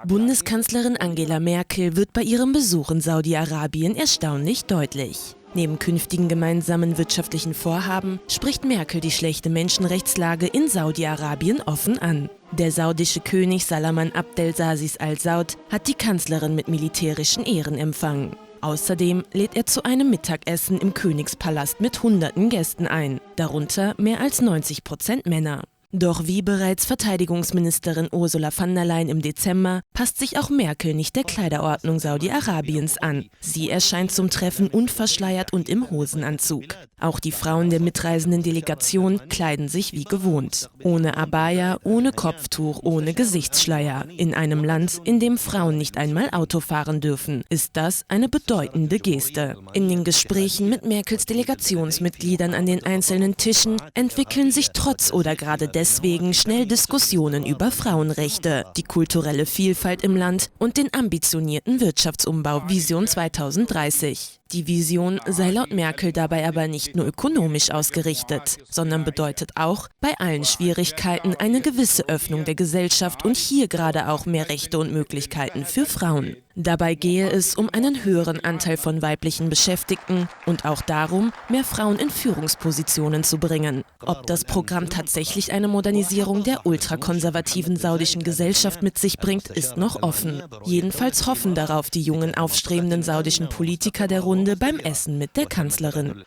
Bundeskanzlerin Angela Merkel wird bei ihrem Besuch in Saudi-Arabien erstaunlich deutlich. Neben künftigen gemeinsamen wirtschaftlichen Vorhaben spricht Merkel die schlechte Menschenrechtslage in Saudi-Arabien offen an. Der saudische König Salman Abdelaziz Al Saud hat die Kanzlerin mit militärischen Ehren empfangen. Außerdem lädt er zu einem Mittagessen im Königspalast mit hunderten Gästen ein, darunter mehr als 90% Männer. Doch wie bereits Verteidigungsministerin Ursula von der Leyen im Dezember, passt sich auch Merkel nicht der Kleiderordnung Saudi-Arabiens an. Sie erscheint zum Treffen unverschleiert und im Hosenanzug. Auch die Frauen der mitreisenden Delegation kleiden sich wie gewohnt. Ohne Abaya, ohne Kopftuch, ohne Gesichtsschleier. In einem Land, in dem Frauen nicht einmal Auto fahren dürfen, ist das eine bedeutende Geste. In den Gesprächen mit Merkels Delegationsmitgliedern an den einzelnen Tischen entwickeln sich trotz oder gerade deswegen schnell Diskussionen über Frauenrechte, die kulturelle Vielfalt im Land und den ambitionierten Wirtschaftsumbau Vision 2030. Die Vision sei laut Merkel dabei aber nicht nur ökonomisch ausgerichtet, sondern bedeutet auch, bei allen Schwierigkeiten eine gewisse Öffnung der Gesellschaft und hier gerade auch mehr Rechte und Möglichkeiten für Frauen. Dabei gehe es um einen höheren Anteil von weiblichen Beschäftigten und auch darum, mehr Frauen in Führungspositionen zu bringen. Ob das Programm tatsächlich eine Modernisierung der ultrakonservativen saudischen Gesellschaft mit sich bringt, ist noch offen. Jedenfalls hoffen darauf die jungen aufstrebenden saudischen Politiker der Runde beim Essen mit der Kanzlerin.